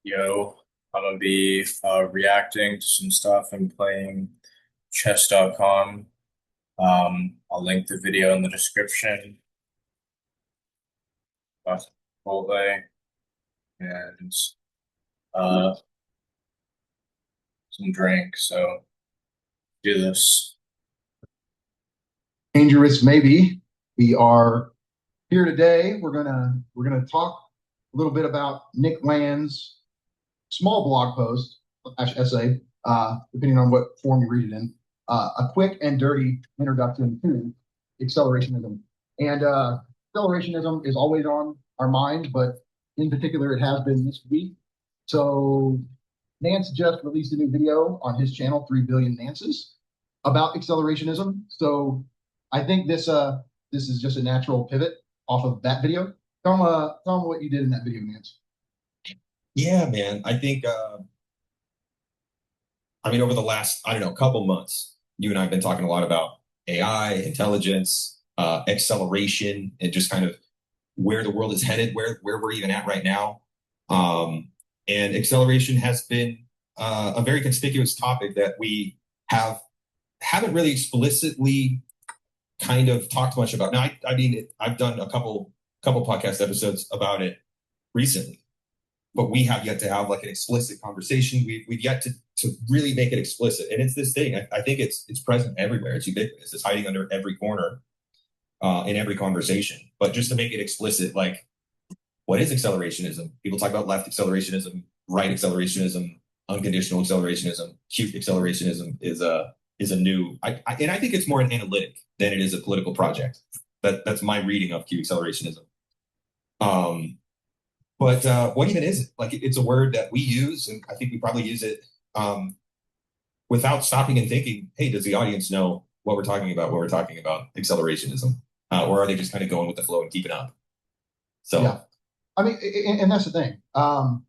Yo, I'm gonna be reacting to some stuff and playing chess.com. I'll link the video in the description. Got some Chipotle and uh, some drink. So do this. Dangerous maybe. We are here today. We're gonna talk a little bit about Nick Land's small blog post essay, depending on what form you read it in. A quick and dirty introduction to accelerationism. And accelerationism is always on our mind, but in particular, it has been this week. So Nance just released a new video on his channel, 3 Billion Nances, about accelerationism. So I think this is just a natural pivot off of that video. Tell them what you did in that video, Nance. Yeah, man. Over the last, I don't know, couple months, you and I have been talking a lot about AI, intelligence, acceleration, and just kind of where the world is headed, where we're even at right now. And acceleration has been a very conspicuous topic that we haven't really explicitly kind of talked much about. Now, I've done a couple podcast episodes about it recently, but we have yet to have like an explicit conversation. We've yet to really make it explicit. And it's this thing. I think it's present everywhere. It's ubiquitous. It's hiding under every corner in every conversation. But just to make it explicit, like, what is accelerationism? People talk about left accelerationism, right accelerationism, unconditional accelerationism. Cute accelerationism is a new. And I think it's more an analytic than it is a political project. That's my reading of cute accelerationism. But what even is it? Like, it's a word that we use, and I think we probably use it without stopping and thinking, hey, does the audience know what we're talking about when we're talking about accelerationism? Or are they just kind of going with the flow and keeping up? So, Yeah, I mean, and that's the thing. One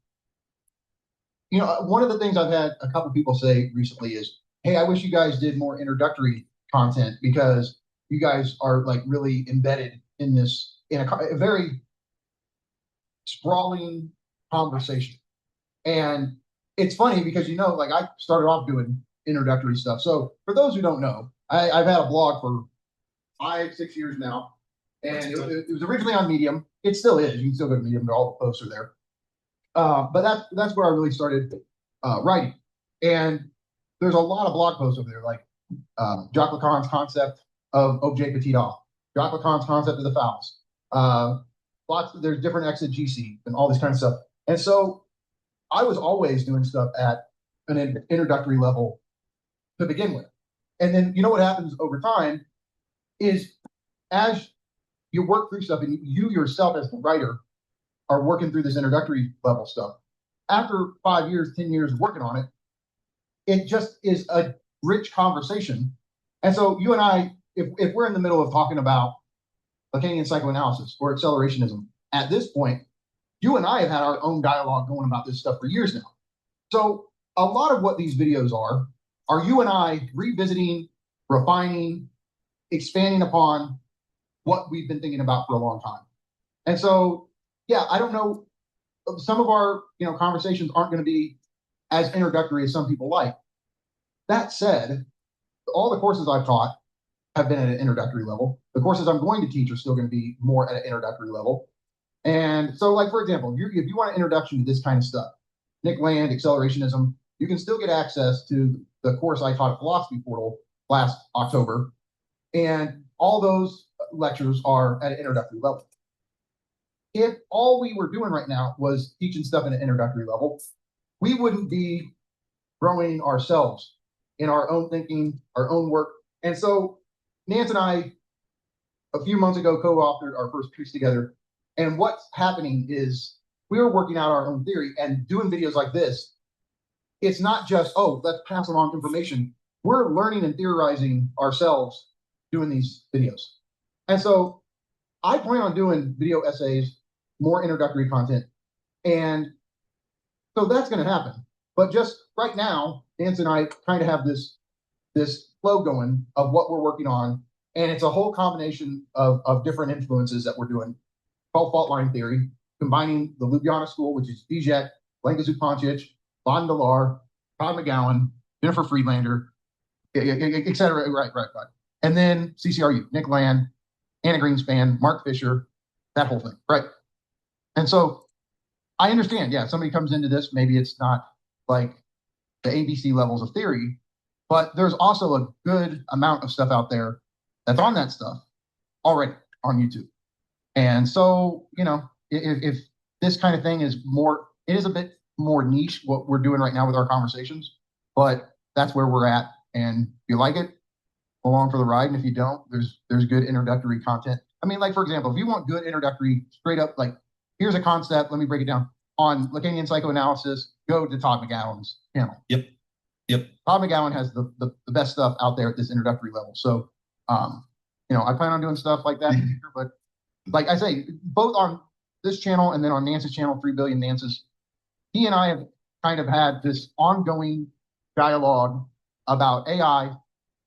of the things I've had a couple people say recently is, "Hey, I wish you guys did more introductory content because you guys are like really embedded in this in a very sprawling conversation." And it's funny because like I started off doing introductory stuff. So for those who don't know, I've had a blog for 5, 6 years now, and it was originally on Medium. It still is. You can still go to Medium; all the posts are there. But that's where I really started writing. And there's a lot of blog posts over there, like Jacques Lacan's concept of objet petit a, Jacques Lacan's concept of the Faust. There's different exegesis and all this kind of stuff. And so I was always doing stuff at an introductory level to begin with. And then what happens over time is as you work through stuff and you yourself as the writer are working through this introductory level stuff, after 5 years, 10 years working on it, it just is a rich conversation. And so you and I, if we're in the middle of talking about Lacanian psychoanalysis or accelerationism, at this point, you and I have had our own dialogue going about this stuff for years now. So a lot of what these videos are you and I revisiting, refining, expanding upon what we've been thinking about for a long time. And so, yeah, I don't know. Some of our conversations aren't going to be as introductory as some people like. That said, all the courses I've taught have been at an introductory level. The courses I'm going to teach are still going to be more at an introductory level. And so, like, for example, if you want an introduction to this kind of stuff, Nick Land, accelerationism, you can still get access to the course I taught at Philosophy Portal last October. And all those lectures are at an introductory level. If all we were doing right now was teaching stuff at an introductory level, we wouldn't be growing ourselves in our own thinking, our own work. And so Nance and I, a few months ago, co-authored our first piece together. And what's happening is we are working out our own theory and doing videos like this. It's not just, oh, let's pass along information. We're learning and theorizing ourselves doing these videos. And so I plan on doing video essays, more introductory content. And so that's going to happen. But just right now, Nance and I kind of have this flow going of what we're working on. And it's a whole combination of different influences that we're doing called fault line theory, combining the Ljubljana school, which is Zizek, Blanka Zupancic, Von Delar, Todd McGowan, Jennifer Friedlander, et cetera. Right. And then CCRU, Nick Land, Anna Greenspan, Mark Fisher, that whole thing. Right. And so I understand, yeah, somebody comes into this, maybe it's not like the ABC levels of theory, but there's also a good amount of stuff out there that's on that stuff already on YouTube. And so, if this kind of thing is more, it is a bit more niche what we're doing right now with our conversations, but that's where we're at. And if you like it, go along for the ride. And if you don't, there's good introductory content. I mean, like, for example, if you want good introductory, straight up, like, here's a concept, let me break it down. On Lacanian psychoanalysis, go to Todd McGowan's channel. Yep. Todd McGowan has the best stuff out there at this introductory level. So, I plan on doing stuff like that, but like I say, both on this channel and then on Nance's channel, 3 Billion Nances, he and I have kind of had this ongoing dialogue about AI,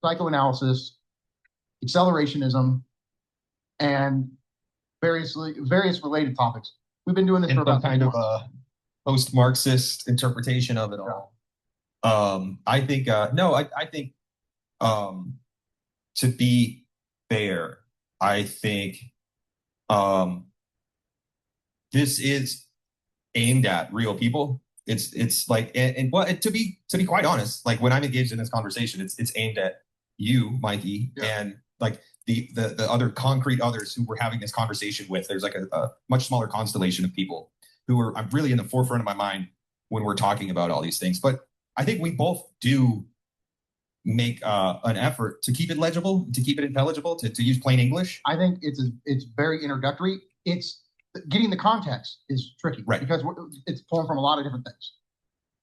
psychoanalysis, accelerationism, and various related topics. We've been doing this for about kind of a post-Marxist interpretation of it all. I think to be fair, I think this is aimed at real people. It's like, and to be quite honest, like when I'm engaged in this conversation, it's aimed at you, Mikey, and like the other concrete others who we're having this conversation with. There's like a much smaller constellation of people who are I'm really in the forefront of my mind when we're talking about all these things. But I think we both do make an effort to keep it legible, to keep it intelligible, to use plain English. I think it's very introductory. It's getting the context is tricky, right? Because it's pulling from a lot of different things.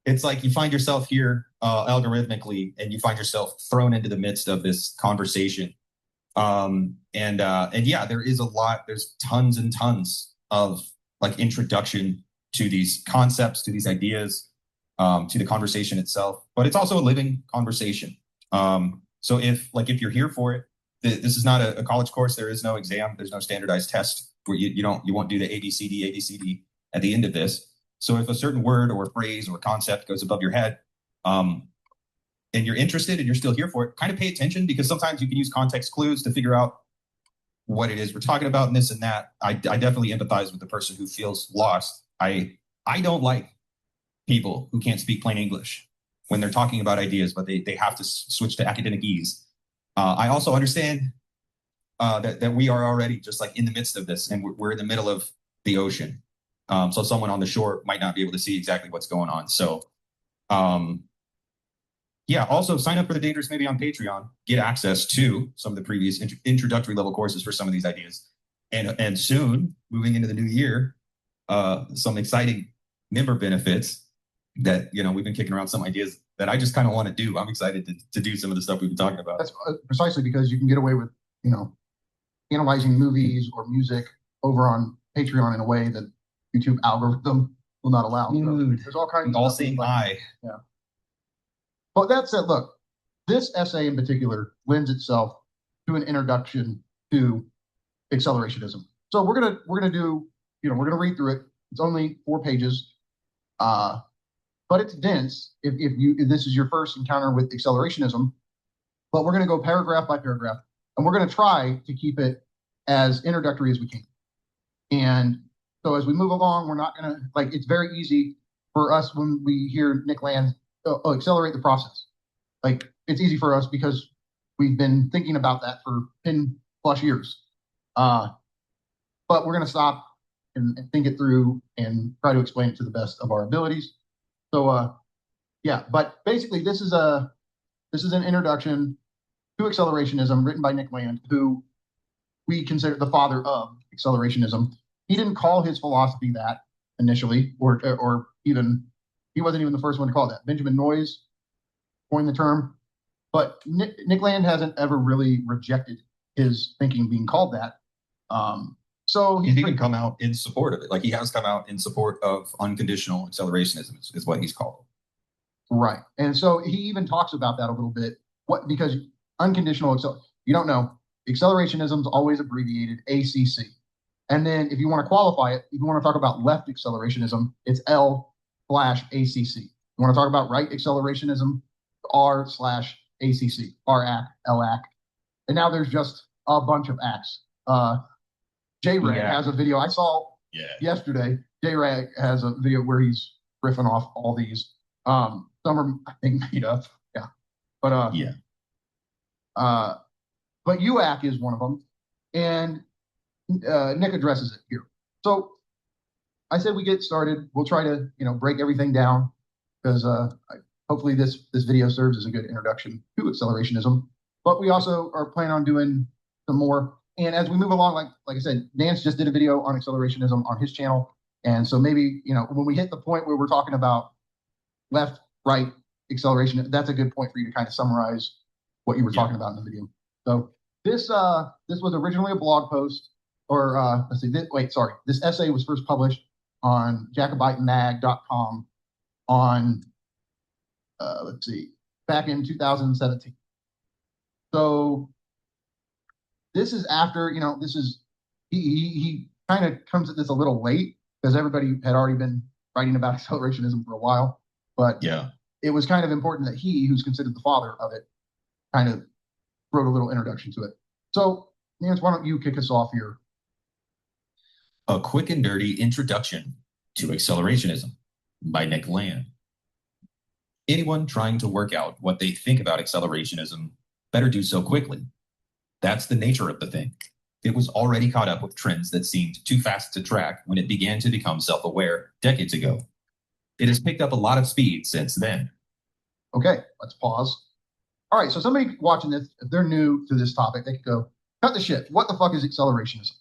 It's like you find yourself here algorithmically, and you find yourself thrown into the midst of this conversation. And yeah, there is a lot. There's tons and tons of like introduction to these concepts, to these ideas, to the conversation itself. But it's also a living conversation. So if you're here for it, this is not a college course. There is no exam. There's no standardized test where you won't do the ABCD at the end of this. So if a certain word or a phrase or a concept goes above your head, and you're interested and you're still here for it, kind of pay attention, because sometimes you can use context clues to figure out what it is we're talking about and this and that. I definitely empathize with the person who feels lost. I don't like people who can't speak plain English when they're talking about ideas, but they have to switch to academic ease. I also understand that we are already just like in the midst of this, and we're in the middle of the ocean. So someone on the shore might not be able to see exactly what's going on. So, yeah, also sign up for the Dangerous Maybe on Patreon, get access to some of the previous introductory level courses for some of these ideas. And soon, moving into the new year, some exciting member benefits that, we've been kicking around some ideas that I just kind of want to do. I'm excited to do some of the stuff we've been talking about. That's precisely because you can get away with, analyzing movies or music over on Patreon in a way that YouTube algorithm will not allow. So there's all kinds of all seeing eye. Yeah. But that said, look, this essay in particular lends itself to an introduction to accelerationism. So we're gonna do, we're gonna read through it. It's only 4 pages, but it's dense. If this is your first encounter with accelerationism, but we're gonna go paragraph by paragraph, and we're gonna try to keep it as introductory as we can. And so as we move along, we're not gonna it's very easy for us when we hear Nick Land accelerate the process. It's easy for us because we've been thinking about that for 10+ years. But we're going to stop and think it through and try to explain it to the best of our abilities. So, yeah, but basically this is an introduction to accelerationism written by Nick Land, who we consider the father of accelerationism. He didn't call his philosophy that initially, or even he wasn't even the first one to call it that. Benjamin Noyes coined the term, but Nick Land hasn't ever really rejected his thinking being called that. So he's even come out in support of it. Like he has come out in support of unconditional accelerationism is what he's called. Right. And so he even talks about that a little bit. Because unconditional, you don't know, accelerationism is always abbreviated ACC. And then if you want to qualify it, if you want to talk about left accelerationism, it's L r/ACC. You want to talk about right accelerationism? r/ACC, RAC, LAC. And now there's just a bunch of acts. J-Rag has a video I saw yesterday. J-Rag has a video where he's riffing off all these. Some are, I think, made up. Yeah. But but UAC is one of them. And Nick addresses it here. So I said we get started. We'll try to, break everything down because hopefully this video serves as a good introduction to accelerationism. But we also are planning on doing some more. And as we move along, like I said, Nance just did a video on accelerationism on his channel. And so maybe, when we hit the point where we're talking about left, right acceleration, that's a good point for you to kind of summarize what you were talking about in the video. So this was originally a blog post, or this essay was first published on jacobitenmag.com on back in 2017. So this is after, he kind of comes at this a little late because everybody had already been writing about accelerationism for a while. But it was kind of important that he, who's considered the father of it, kind of wrote a little introduction to it. So, Nance, why don't you kick us off here? A quick and dirty introduction to accelerationism by Nick Land. Anyone trying to work out what they think about accelerationism better do so quickly. That's the nature of the thing. It was already caught up with trends that seemed too fast to track when it began to become self-aware decades ago. It has picked up a lot of speed since then. Okay, let's pause. All right, so somebody watching this, if they're new to this topic, they could go, cut the shit. What the fuck is accelerationism?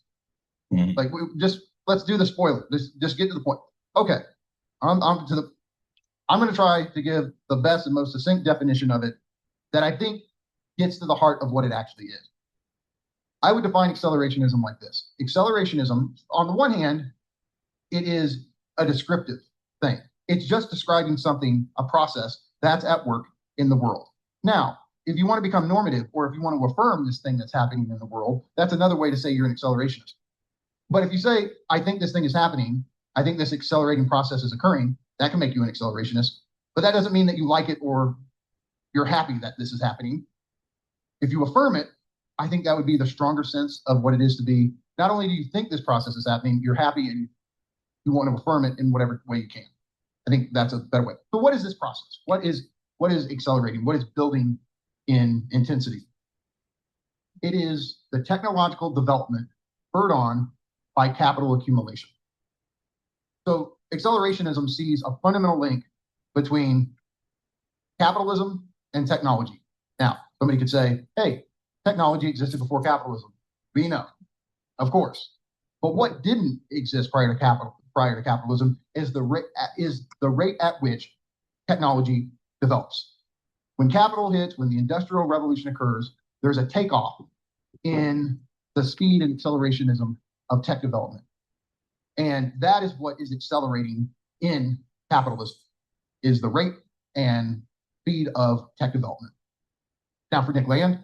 Like, let's do the spoiler. Just get to the point. Okay, I'm going to try to give the best and most succinct definition of it that I think gets to the heart of what it actually is. I would define accelerationism like this. Accelerationism, on the one hand, it is a descriptive thing. It's just describing something, a process that's at work in the world. Now, if you want to become normative, or if you want to affirm this thing that's happening in the world, that's another way to say you're an accelerationist. But if you say, I think this thing is happening, I think this accelerating process is occurring, that can make you an accelerationist. But that doesn't mean that you like it or you're happy that this is happening. If you affirm it, I think that would be the stronger sense of what it is to be. Not only do you think this process is happening, you're happy and you want to affirm it in whatever way you can. I think that's a better way. So what is this process? What is accelerating? What is building in intensity? It is the technological development spurred on by capital accumulation. So accelerationism sees a fundamental link between capitalism and technology. Now, somebody could say, hey, technology existed before capitalism. We know, of course. But what didn't exist prior to capitalism is the rate at which technology develops. When capital hits, when the Industrial Revolution occurs, there's a takeoff in the speed and accelerationism of tech development. And that is what is accelerating in capitalism, is the rate and speed of tech development. Now, for Nick Land,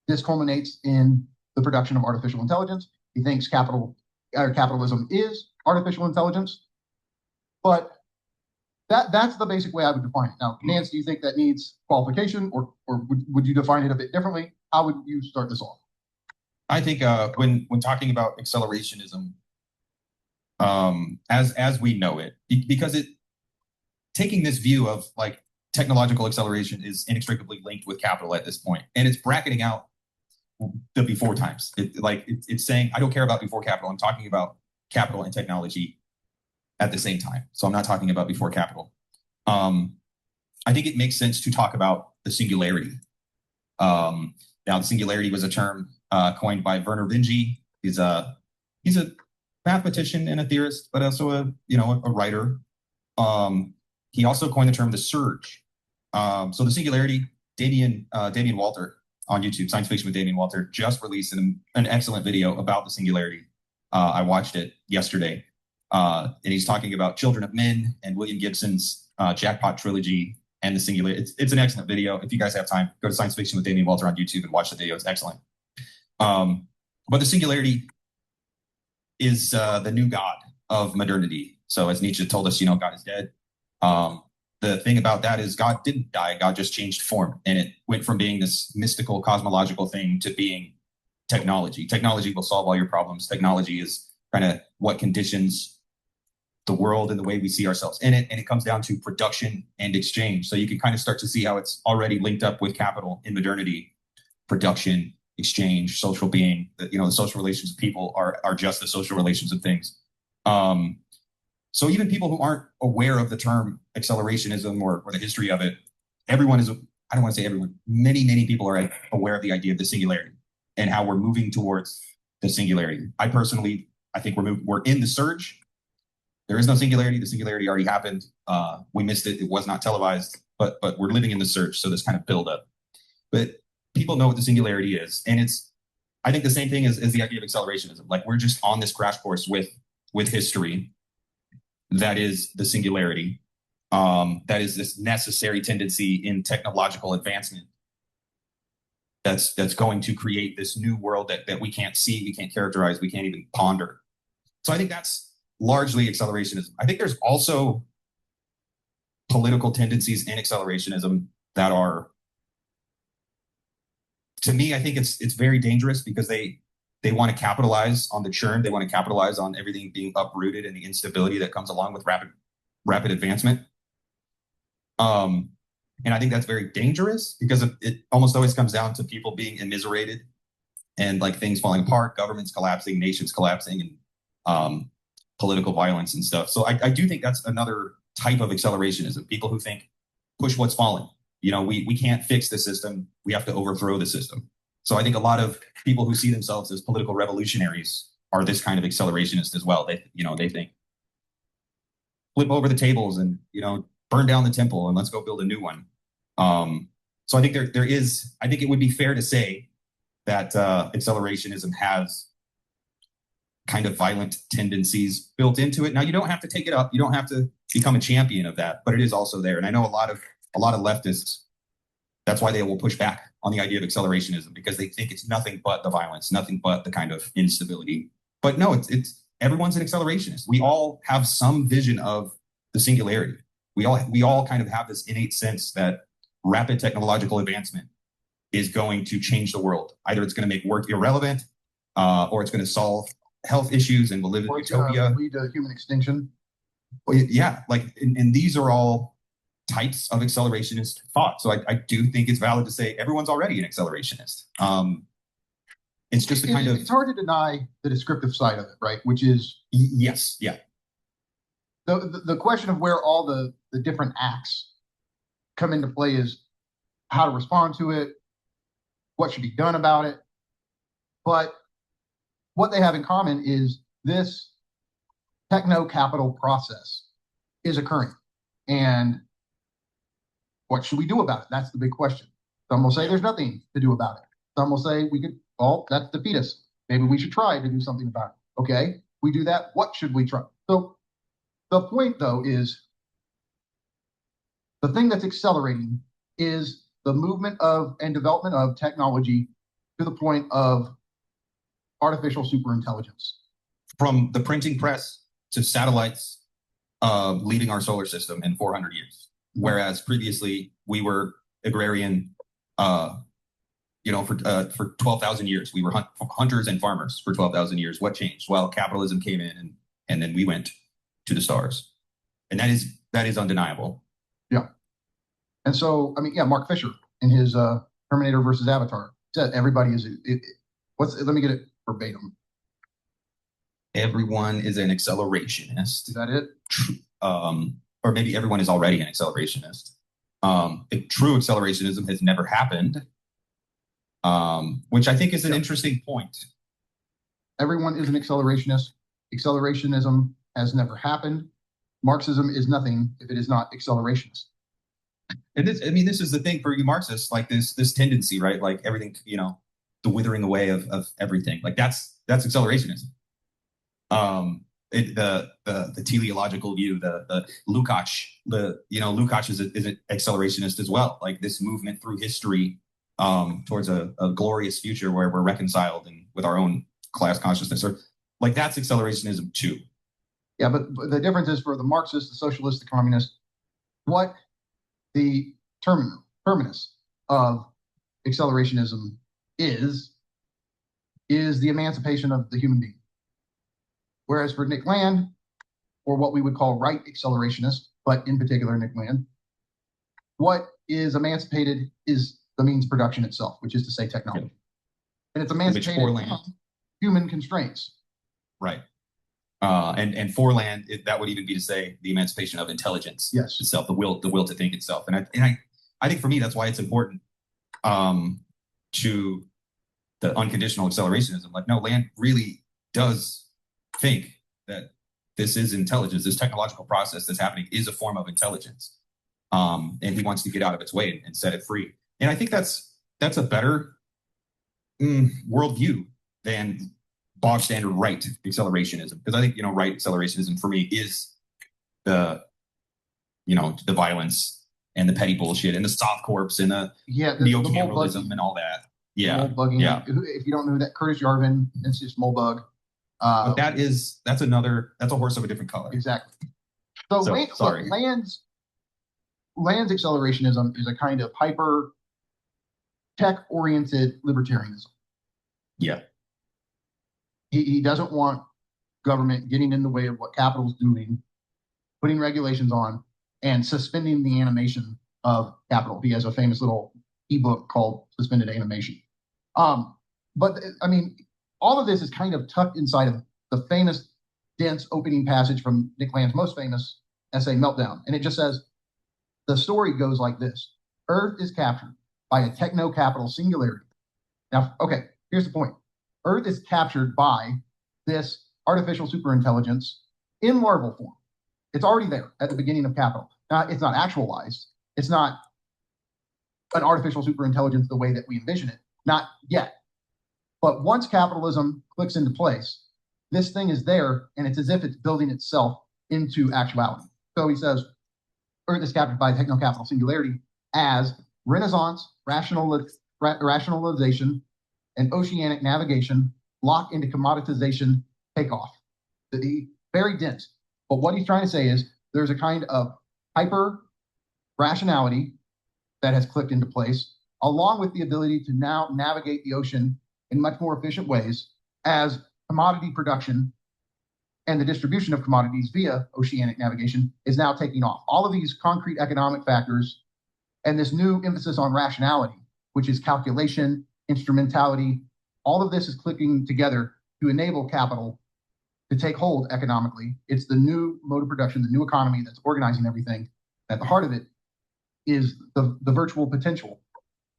this culminates in the production of artificial intelligence. He thinks capitalism is artificial intelligence, but that's the basic way I would define it. Now, Nance, do you think that needs qualification, or would you define it a bit differently? How would you start this off? I think when talking about accelerationism, as we know it, because taking this view of like technological acceleration is inextricably linked with capital at this point, and it's bracketing out the before times. It's saying I don't care about before capital. I'm talking about capital and technology at the same time. So I'm not talking about before capital. I think it makes sense to talk about the singularity. Now, the singularity was a term coined by Werner Vinge. He's a mathematician and a theorist, but also a writer. He also coined the term the surge. So the singularity, Damien Walter on YouTube, Science Fiction with Damien Walter, just released an excellent video about the singularity. I watched it yesterday. And he's talking about Children of Men and William Gibson's Jackpot trilogy and the singularity. It's an excellent video. If you guys have time, go to Science Fiction with Damien Walter on YouTube and watch the video. It's excellent. But the singularity is the new God of modernity. So as Nietzsche told us, God is dead. The thing about that is God didn't die. God just changed form. And it went from being this mystical cosmological thing to being technology. Technology will solve all your problems. Technology is kind of what conditions the world and the way we see ourselves in it. And it comes down to production and exchange. So you can kind of start to see how it's already linked up with capital in modernity. Production, exchange, social being, the social relations of people are just the social relations of things. So even people who aren't aware of the term accelerationism or the history of it, everyone is, I don't want to say everyone, many people are aware of the idea of the singularity and how we're moving towards the singularity. I think we're in the surge. There is no singularity. The singularity already happened. We missed it. It was not televised, but we're living in the surge. So this kind of build up. But people know what the singularity is. And I think the same thing as the idea of accelerationism. Like we're just on this crash course with history. That is the singularity. That is this necessary tendency in technological advancement that's going to create this new world that we can't see, we can't characterize, we can't even ponder. So I think that's largely accelerationism. I think there's also political tendencies in accelerationism that are, to me, I think it's very dangerous because they want to capitalize on the churn. They want to capitalize on everything being uprooted and the instability that comes along with rapid advancement. And I think that's very dangerous because it almost always comes down to people being immiserated and like things falling apart, governments collapsing, nations collapsing, and political violence and stuff. So I do think that's another type of accelerationism. People who think push what's falling. We can't fix the system. We have to overthrow the system. So I think a lot of people who see themselves as political revolutionaries are this kind of accelerationist as well. They think flip over the tables and, burn down the temple and let's go build a new one. So I think I think it would be fair to say that accelerationism has kind of violent tendencies built into it. Now you don't have to take it up. You don't have to become a champion of that, but it is also there. And I know a lot of leftists, that's why they will push back on the idea of accelerationism because they think it's nothing but the violence, nothing but the kind of instability. But no, it's everyone's an accelerationist. We all have some vision of the singularity. We all kind of have this innate sense that rapid technological advancement is going to change the world. Either it's going to make work irrelevant, or it's going to solve health issues and we'll live in utopia. Lead to human extinction. Well, yeah, and these are all types of accelerationist thought. So I do think it's valid to say everyone's already an accelerationist. It's just it's hard to deny the descriptive side of it, right? Which is yes, yeah. The question of where all the different acts come into play is how to respond to it, what should be done about it. But what they have in common is this techno-capital process is occurring. And what should we do about it? That's the big question. Some will say there's nothing to do about it. Some will say that's defeat us. Maybe we should try to do something about it. Okay, we do that. What should we try? So the point, though, is the thing that's accelerating is the movement of and development of technology to the point of artificial superintelligence. From the printing press to satellites leaving our solar system in 400 years. Whereas previously we were agrarian, for 12,000 years. We were hunters and farmers for 12,000 years. What changed? Well, capitalism came in and then we went to the stars. And that is undeniable. Yeah. And so, Mark Fisher in his Terminator versus Avatar said everybody is, let me get it verbatim. Everyone is an accelerationist. Is that it? Or maybe everyone is already an accelerationist. True accelerationism has never happened, which I think is an interesting point. Everyone is an accelerationist. Accelerationism has never happened. Marxism is nothing if it is not accelerationist. And this is the thing for you Marxists, like this tendency, right? Like everything, the withering away of everything. Like that's accelerationism. The teleological view, the Lukács, Lukács is an accelerationist as well. Like this movement through history towards a glorious future where we're reconciled and with our own class consciousness, or like that's accelerationism too. Yeah, but the difference is for the Marxists, the socialists, the communists, what the terminus of accelerationism is the emancipation of the human being. Whereas for Nick Land, or what we would call right accelerationist, but in particular Nick Land, what is emancipated is the means of production itself, which is to say technology. And it's emancipated from human constraints. Right. And for land, that would even be to say the emancipation of intelligence itself, the will to think itself. And I think for me, that's why it's important to the unconditional accelerationism. Like, no, land really does think that this is intelligence, this technological process that's happening is a form of intelligence. And he wants to get out of its way and set it free. And I think that's a better worldview than bog standard right accelerationism. Because I think, right accelerationism for me is the violence and the petty bullshit and the soft corps and the neo-cameralism and all that. Yeah. Yeah. If you don't know that, Curtis Yarvin, it's just Molebug. But that's a horse of a different color. Exactly. So sorry. Land's accelerationism is a kind of hyper tech-oriented libertarianism. Yeah. He doesn't want government getting in the way of what capital's doing, putting regulations on, and suspending the animation of capital. He has a famous little ebook called Suspended Animation. But I mean, all of this is kind of tucked inside of the famous, dense opening passage from Nick Land's most famous essay, Meltdown. And it just says, the story goes like this. Earth is captured by a techno-capital singularity. Now, okay, here's the point. Earth is captured by this artificial superintelligence in larval form. It's already there at the beginning of capital. Now, it's not actualized. It's not an artificial superintelligence the way that we envision it. Not yet. But once capitalism clicks into place, this thing is there, and it's as if it's building itself into actuality. So he says, Earth is captured by techno-capital singularity as Renaissance rationalization and oceanic navigation lock into commoditization takeoff. Very dense. But what he's trying to say is there's a kind of hyper rationality that has clicked into place, along with the ability to now navigate the ocean in much more efficient ways as commodity production and the distribution of commodities via oceanic navigation is now taking off. All of these concrete economic factors and this new emphasis on rationality, which is calculation, instrumentality, all of this is clicking together to enable capital to take hold economically. It's the new mode of production, the new economy that's organizing everything. At the heart of it is the virtual potential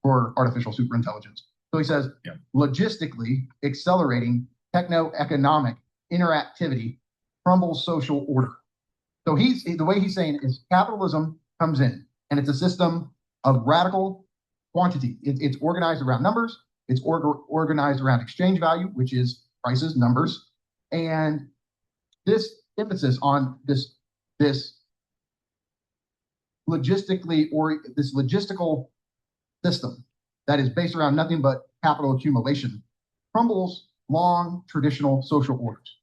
for artificial superintelligence. So he says, logistically accelerating techno-economic interactivity crumbles social order. So the way he's saying it is capitalism comes in, and it's a system of radical quantity. It's organized around numbers. It's organized around exchange value, which is prices, numbers. And this emphasis on this logistical system that is based around nothing but capital accumulation crumbles long traditional social orders.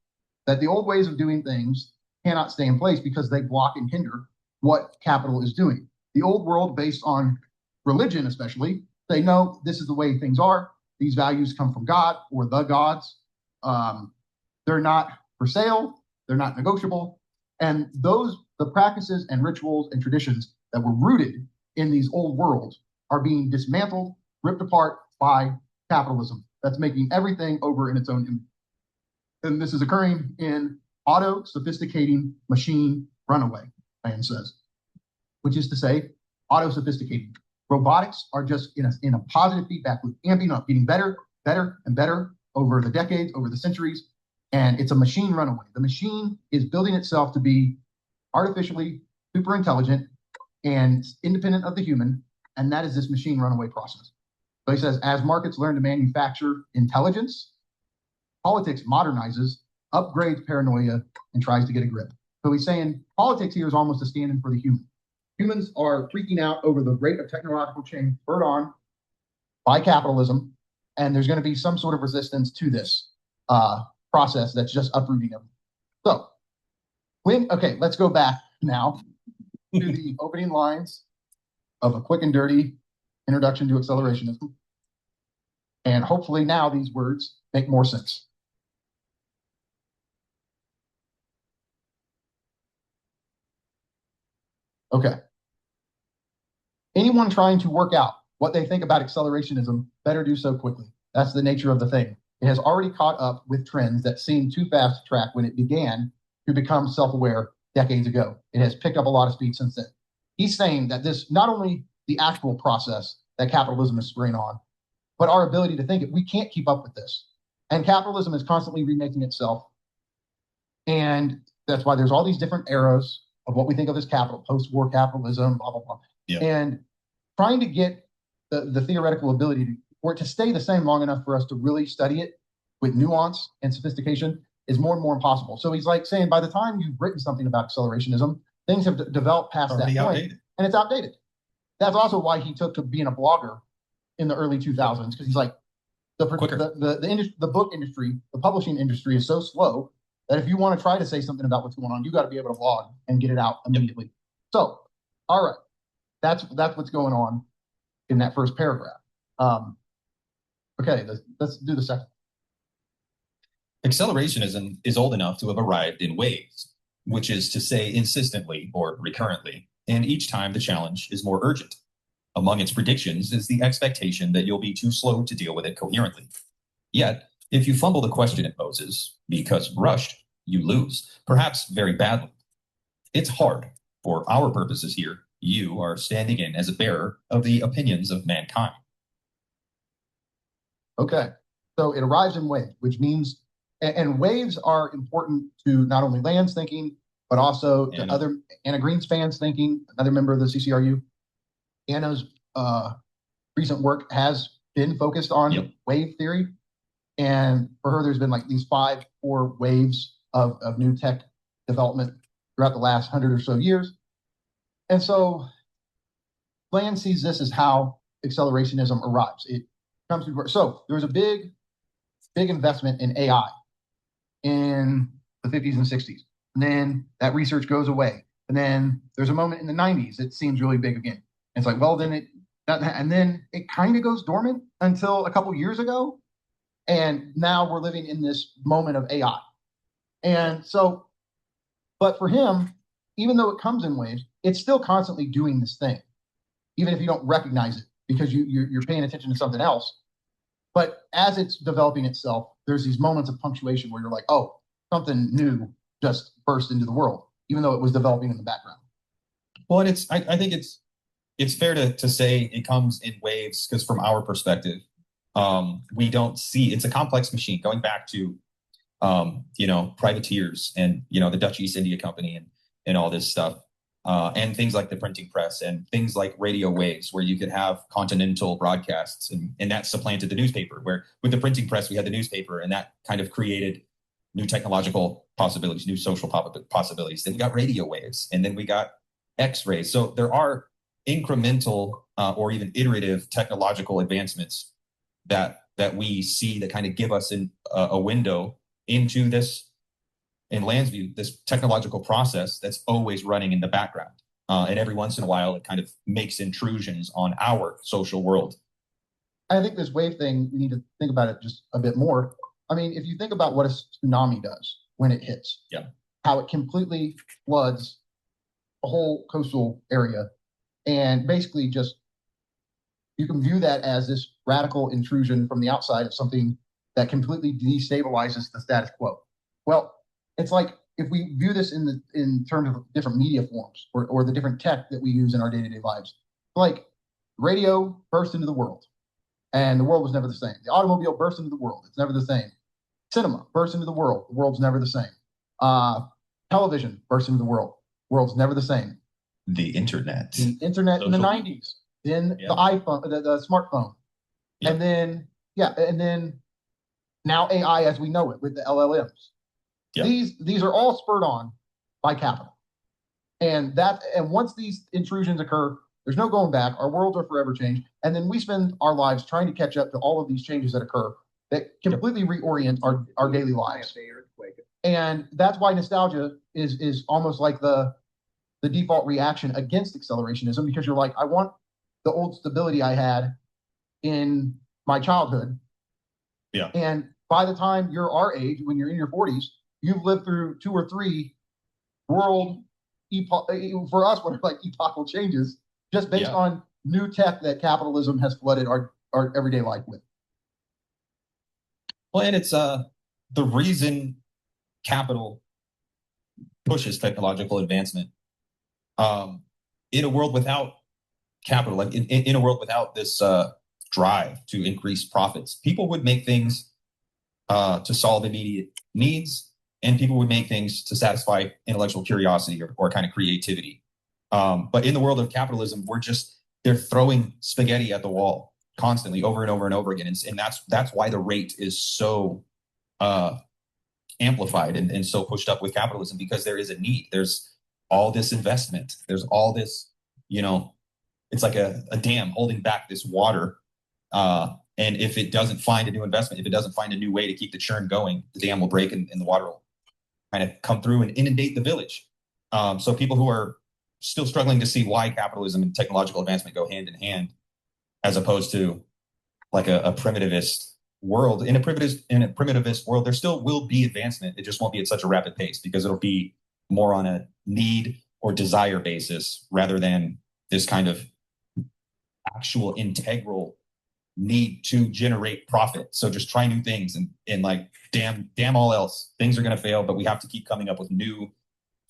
That the old ways of doing things cannot stay in place because they block and hinder what capital is doing. The old world, based on religion especially, they know this is the way things are. These values come from God or the gods. They're not for sale. They're not negotiable. And the practices and rituals and traditions that were rooted in these old worlds are being dismantled, ripped apart by capitalism. That's making everything over in its own image. And this is occurring in auto-sophisticating machine runaway, Land says, which is to say, auto-sophisticating. Robotics are just in a positive feedback loop, amping up, getting better, better, and better over the decades, over the centuries, and it's a machine runaway. The machine is building itself to be artificially super intelligent and independent of the human, and that is this machine runaway process. So he says, as markets learn to manufacture intelligence, politics modernizes, upgrades paranoia, and tries to get a grip. So he's saying politics here is almost a stand-in for the human. Humans are freaking out over the rate of technological change spurred on by capitalism, and there's going to be some sort of resistance to this process that's just uprooting them. So, let's go back now to the opening lines of a quick and dirty introduction to accelerationism. And hopefully now these words make more sense. Okay. Anyone trying to work out what they think about accelerationism better do so quickly. That's the nature of the thing. It has already caught up with trends that seemed too fast to track when it began to become self-aware decades ago. It has picked up a lot of speed since then. He's saying that this, not only the actual process that capitalism is spurring on, but our ability to think it, we can't keep up with this. And capitalism is constantly remaking itself. And that's why there's all these different eras of what we think of as capital, post-war capitalism, blah, blah, blah. Yeah. And trying to get the theoretical ability to, for it to stay the same long enough for us to really study it with nuance and sophistication is more and more impossible. So he's like saying, by the time you've written something about accelerationism, things have developed past that point, and it's outdated. That's also why he took to being a blogger in the early 2000s, because he's like, the book industry, the publishing industry is so slow that if you want to try to say something about what's going on, you got to be able to blog and get it out immediately. So, all right, that's what's going on in that first paragraph. Okay, let's do the second. Accelerationism is old enough to have arrived in waves, which is to say insistently or recurrently, and each time the challenge is more urgent. Among its predictions is the expectation that you'll be too slow to deal with it coherently. Yet, if you fumble the question it poses, because rushed, you lose, perhaps very badly. It's hard. For our purposes here, you are standing in as a bearer of the opinions of mankind. Okay, so it arrives in waves, which means, and waves are important to not only Land's thinking, but also to other Anna Greenspann's thinking, another member of the CCRU. Anna's recent work has been focused on wave theory. And for her, there's been like these 4 waves of new tech development throughout the last 100 or so years. And so Land sees this as how accelerationism arrives. It comes to, so there was a big investment in AI in the 50s and 60s. And then that research goes away. And then there's a moment in the 90s that seems really big again. And it's like, well, then and then it kind of goes dormant until a couple years ago. And now we're living in this moment of AI. And so, but for him, even though it comes in waves, it's still constantly doing this thing, even if you don't recognize it because you're paying attention to something else. But as it's developing itself, there's these moments of punctuation where you're like, oh, something new just burst into the world, even though it was developing in the background. Well, and I think it's fair to say it comes in waves because from our perspective, we don't see, it's a complex machine going back to, privateers and, the Dutch East India Company and all this stuff. And things like the printing press and things like radio waves where you could have continental broadcasts and that supplanted the newspaper, where with the printing press, we had the newspaper and that kind of created new technological possibilities, new social possibilities. Then we got radio waves and then we got X-rays. So there are incremental or even iterative technological advancements that we see that kind of give us a window into this, in Land's view, this technological process that's always running in the background. And every once in a while, it kind of makes intrusions on our social world. I think this wave thing, we need to think about it just a bit more. I mean, if you think about what a tsunami does when it hits, how it completely floods a whole coastal area, and basically just, you can view that as this radical intrusion from the outside of something that completely destabilizes the status quo. Well, it's like if we view this in terms of different media forms or the different tech that we use in our day-to-day lives, like radio burst into the world and the world was never the same. The automobile burst into the world. It's never the same. Cinema burst into the world. The world's never the same. Television burst into the world. World's never the same. The internet. In the 90s. Then the iPhone, the smartphone. And then now AI as we know it with the LLMs. These are all spurred on by capital. And once these intrusions occur, there's no going back. Our worlds are forever changed. And then we spend our lives trying to catch up to all of these changes that occur that completely reorient our daily lives. And that's why nostalgia is almost like the the default reaction against accelerationism, because you're like, I want the old stability I had in my childhood. Yeah. And by the time you're our age, when you're in your 40s, you've lived through 2 or 3 world for us, what are like epochal changes, just based on new tech that capitalism has flooded our everyday life with. Well, and it's the reason capital pushes technological advancement. In a world without capital, like in a world without this drive to increase profits, people would make things to solve immediate needs, and people would make things to satisfy intellectual curiosity or kind of creativity. But in the world of capitalism, they're throwing spaghetti at the wall constantly over and over and over again. And that's why the rate is so amplified and so pushed up with capitalism, because there is a need. There's all this investment. There's all this, it's like a dam holding back this water. And if it doesn't find a new investment, if it doesn't find a new way to keep the churn going, the dam will break and the water will kind of come through and inundate the village. So people who are still struggling to see why capitalism and technological advancement go hand in hand, as opposed to like a primitivist world. In a primitivist world, there still will be advancement. It just won't be at such a rapid pace, because it'll be more on a need or desire basis rather than this kind of actual integral need to generate profit. So just try new things and like damn all else. Things are going to fail, but we have to keep coming up with new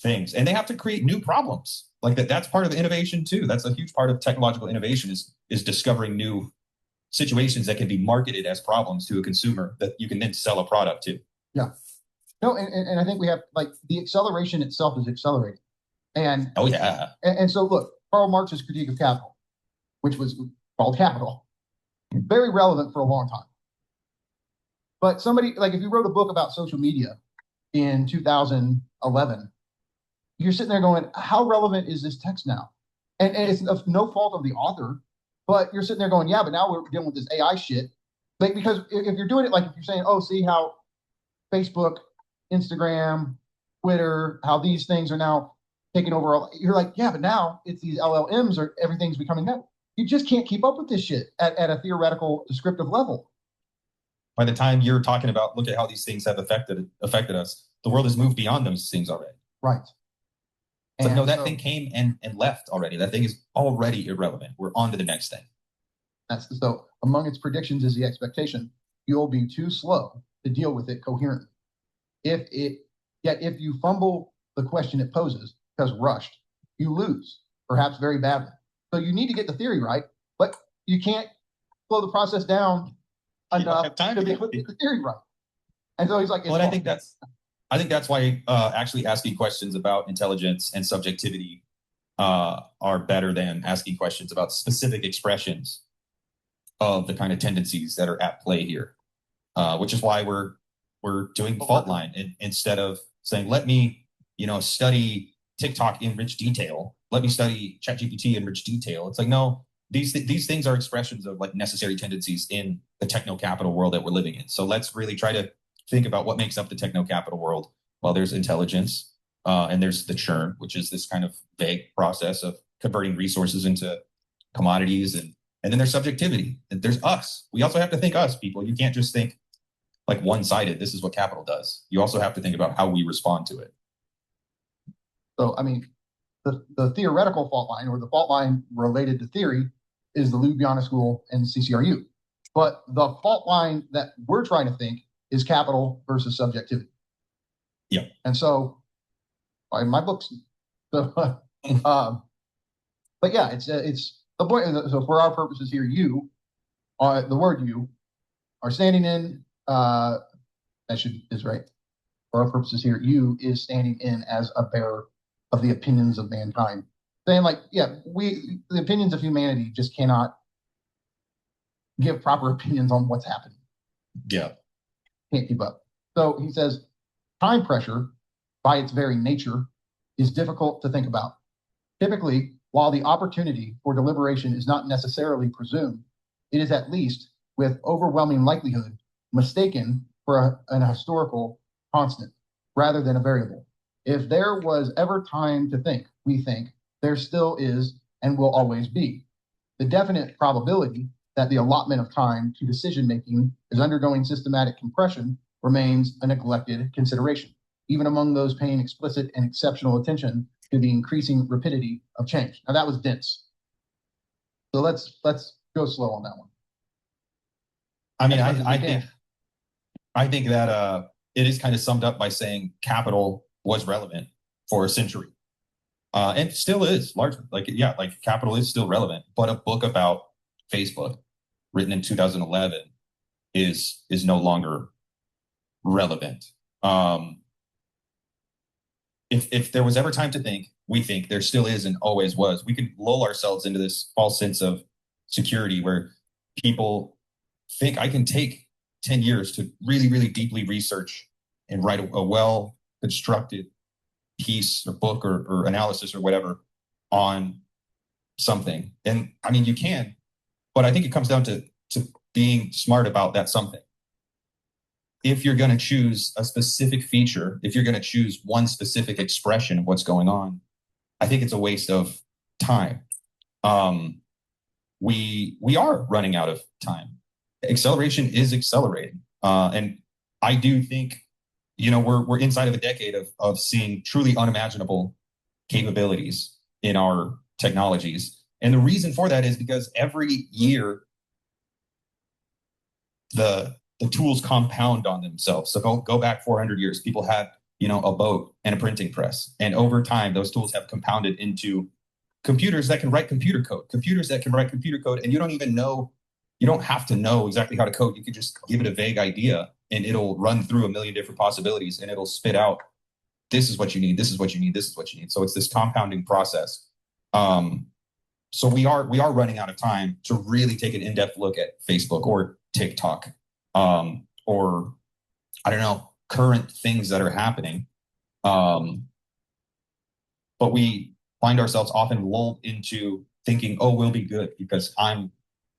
things, and they have to create new problems. Like that's part of innovation too. That's a huge part of technological innovation is discovering new situations that can be marketed as problems to a consumer that you can then sell a product to. Yeah. No, and I think we have, like, the acceleration itself is accelerating. And oh yeah. And so look, Karl Marx's critique of capital, which was called Capital, very relevant for a long time. But somebody, like, if you wrote a book about social media in 2011, you're sitting there going, how relevant is this text now? And it's no fault of the author, but you're sitting there going, yeah, but now we're dealing with this AI shit. Like, because if you're doing it, like if you're saying, oh, see how Facebook, Instagram, Twitter, how these things are now taking over, you're like, yeah, but now it's these LLMs, or everything's becoming that. You just can't keep up with this shit at a theoretical, descriptive level. By the time you're talking about, look at how these things have affected us, the world has moved beyond those things already. Right. It's like, no, that thing came and left already. That thing is already irrelevant. We're on to the next thing. So among its predictions is the expectation you'll be too slow to deal with it coherently. Yet if you fumble the question it poses because rushed, you lose, perhaps very badly. So you need to get the theory right, but you can't slow the process down enough to be able to get the theory right. And so he's like, well, I think that's why actually asking questions about intelligence and subjectivity are better than asking questions about specific expressions of the kind of tendencies that are at play here, which is why we're doing the fault line instead of saying, let me study TikTok in rich detail. Let me study ChatGPT in rich detail. It's like, no, these things are expressions of like necessary tendencies in the techno-capital world that we're living in. So let's really try to think about what makes up the techno-capital world. Well, there's intelligence, and there's the churn, which is this kind of vague process of converting resources into commodities, and then there's subjectivity. There's us. We also have to think us, people. You can't just think like one-sided. This is what capital does. You also have to think about how we respond to it. So, I mean, the theoretical fault line, or the fault line related to theory, is the Ljubljana School and CCRU. But the fault line that we're trying to think is capital versus subjectivity. Yeah. And so, in my books, so, but yeah, it's the point. So for our purposes here, you, the word you, are standing in. Is right. For our purposes here, you is standing in as a bearer of the opinions of mankind, saying like, yeah, the opinions of humanity just cannot give proper opinions on what's happening. Yeah. Can't keep up. So he says, time pressure, by its very nature, is difficult to think about. Typically, while the opportunity for deliberation is not necessarily presumed, it is at least, with overwhelming likelihood, mistaken for an historical constant rather than a variable. If there was ever time to think, we think, there still is and will always be. The definite probability that the allotment of time to decision making is undergoing systematic compression remains a neglected consideration, even among those paying explicit and exceptional attention to the increasing rapidity of change. Now that was dense. So let's go slow on that one. I mean, I think that it is kind of summed up by saying capital was relevant for a century. And still is largely like capital is still relevant, but a book about Facebook written in 2011 is no longer relevant. If there was ever time to think, we think there still is and always was. We could lull ourselves into this false sense of security where people think I can take 10 years to really, really deeply research and write a well constructed piece or book or analysis or whatever on something. And I mean, you can, but I think it comes down to being smart about that something. If you're going to choose a specific feature, if you're going to choose one specific expression of what's going on, I think it's a waste of time. We are running out of time. Acceleration is accelerating. And I do think, we're inside of a decade of seeing truly unimaginable capabilities in our technologies. And the reason for that is because every year the tools compound on themselves. So go back 400 years, people had, a boat and a printing press. And over time, those tools have compounded into computers that can write computer code, and you don't have to know exactly how to code. You can just give it a vague idea and it'll run through a million different possibilities and it'll spit out, this is what you need, this is what you need, this is what you need. So it's this compounding process. So we are running out of time to really take an in-depth look at Facebook or TikTok, or I don't know, current things that are happening. But we find ourselves often lulled into thinking, oh, we'll be good because I'm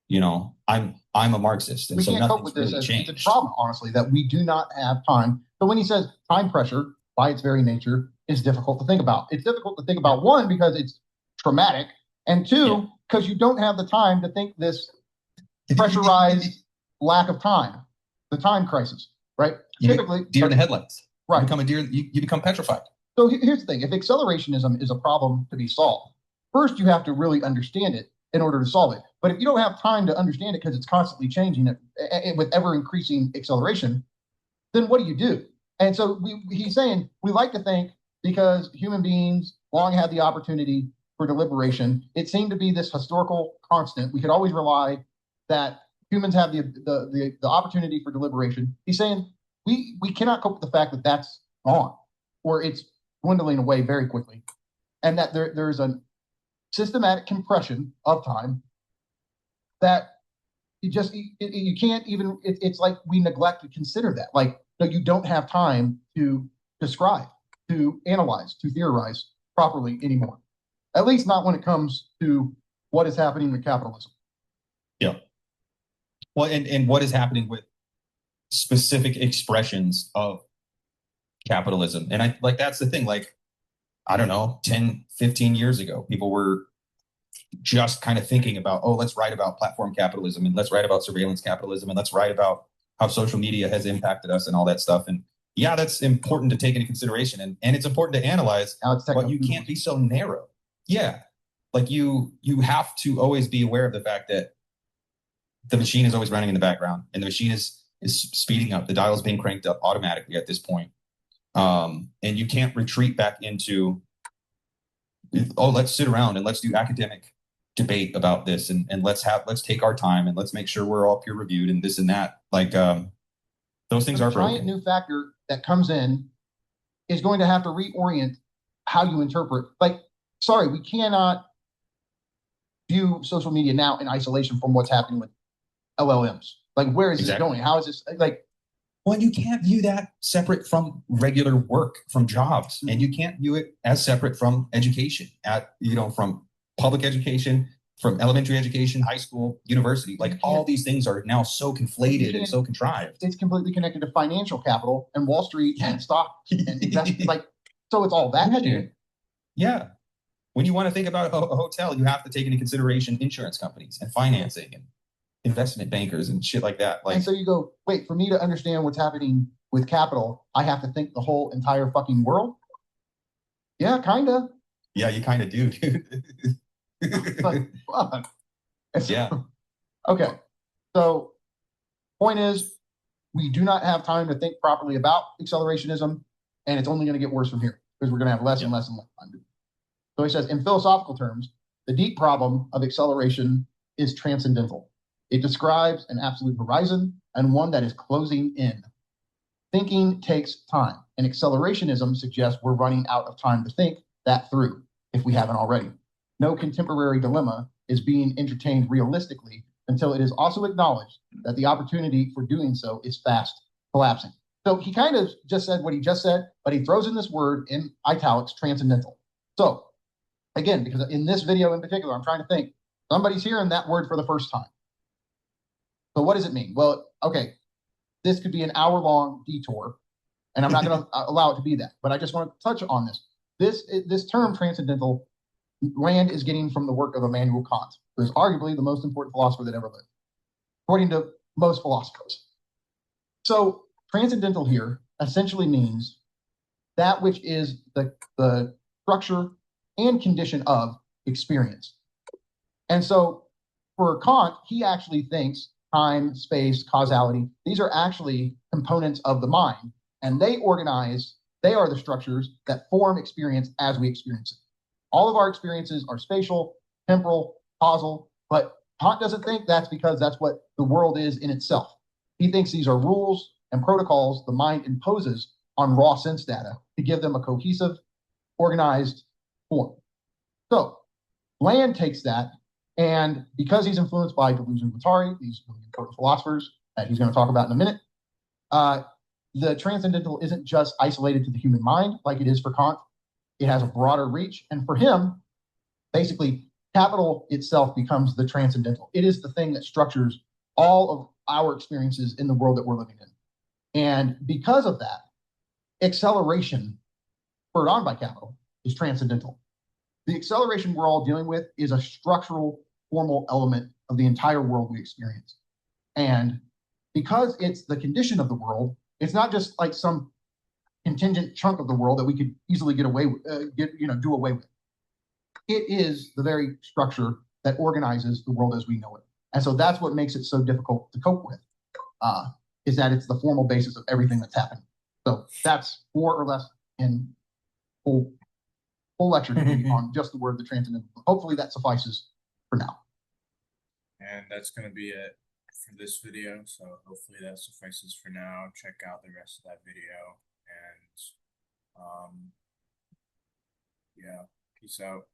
a Marxist. And we so can't cope with this. Really changed. It's a problem, honestly, that we do not have time. So when he says time pressure, by its very nature, is difficult to think about. It's difficult to think about, one, because it's traumatic, and two, because you don't have the time to think this pressurized lack of time, the time crisis, right? Typically, deer in the headlights. Right. You become a deer. You become petrified. So here's the thing: if accelerationism is a problem to be solved, first you have to really understand it in order to solve it. But if you don't have time to understand it because it's constantly changing with ever increasing acceleration, then what do you do? And so he's saying we like to think because human beings long had the opportunity for deliberation. It seemed to be this historical constant. We could always rely that humans have the opportunity for deliberation. He's saying we cannot cope with the fact that that's gone, or it's dwindling away very quickly, and that there's a systematic compression of time that you can't even. It's like we neglect to consider that. Like, no, you don't have time to describe, to analyze, to theorize properly anymore. At least not when it comes to what is happening with capitalism. Yeah. Well, and what is happening with specific expressions of capitalism. And that's the thing, I don't know, 10, 15 years ago, people were just kind of thinking about, oh, let's write about platform capitalism and let's write about surveillance capitalism and let's write about how social media has impacted us and all that stuff. And yeah, that's important to take into consideration. And it's important to analyze, but you can't be so narrow. Yeah. Like you have to always be aware of the fact that the machine is always running in the background and the machine is speeding up. The dial is being cranked up automatically at this point. And you can't retreat back into, oh, let's sit around and let's do academic debate about this and let's take our time and let's make sure we're all peer reviewed and this and that. Those things are broken. A giant new factor that comes in is going to have to reorient how you interpret. Sorry, we cannot view social media now in isolation from what's happening with LLMs. Where is this going? How is this Well, you can't view that separate from regular work, from jobs, and you can't view it as separate from education, from public education, from elementary education, high school, university. All these things are now so conflated and so contrived. It's completely connected to financial capital and Wall Street and stock and investing. So it's all that shit. Yeah. when you want to think about a hotel, you have to take into consideration insurance companies and financing and investment bankers and shit like that. Like, and so you go, wait, for me to understand what's happening with capital, I have to think the whole entire fucking world? Yeah, kind of. Yeah, you kind of do, dude. Like, fuck. Yeah. Okay. So, point is, we do not have time to think properly about accelerationism, and it's only going to get worse from here because we're going to have less and less and less time to do it. So he says, in philosophical terms, the deep problem of acceleration is transcendental. It describes an absolute horizon and one that is closing in. Thinking takes time, and accelerationism suggests we're running out of time to think that through if we haven't already. No contemporary dilemma is being entertained realistically until it is also acknowledged that the opportunity for doing so is fast collapsing. So he kind of just said what he just said, but he throws in this word in italics, transcendental. So again, because in this video in particular, I'm trying to think, somebody's hearing that word for the first time. So what does it mean? Well, okay, this could be an hour-long detour, and I'm not going to allow it to be that, but I just want to touch on this. This term transcendental, Land is getting from the work of Immanuel Kant, who is arguably the most important philosopher that ever lived, according to most philosophers. So transcendental here essentially means that which is the structure and condition of experience. And so for Kant, he actually thinks time, space, causality, these are actually components of the mind, and they are the structures that form experience as we experience it. All of our experiences are spatial, temporal, causal, but Kant doesn't think that's because that's what the world is in itself. He thinks these are rules and protocols the mind imposes on raw sense data to give them a cohesive, organized form. So Land takes that, and because he's influenced by Deleuze and Guattari, these really important philosophers that he's going to talk about in a minute, the transcendental isn't just isolated to the human mind like it is for Kant. It has a broader reach, and for him, basically, capital itself becomes the transcendental. It is the thing that structures all of our experiences in the world that we're living in. And because of that, acceleration spurred on by capital is transcendental. The acceleration we're all dealing with is a structural, formal element of the entire world we experience. And because it's the condition of the world, it's not just like some contingent chunk of the world that we could easily do away with. It is the very structure that organizes the world as we know it. And so that's what makes it so difficult to cope with, is that it's the formal basis of everything that's happening. So that's more or less in full lecture on just the word the transcendental. Hopefully that suffices for now. And that's going to be it for this video. So hopefully that suffices for now. Check out the rest of that video. And yeah, peace out.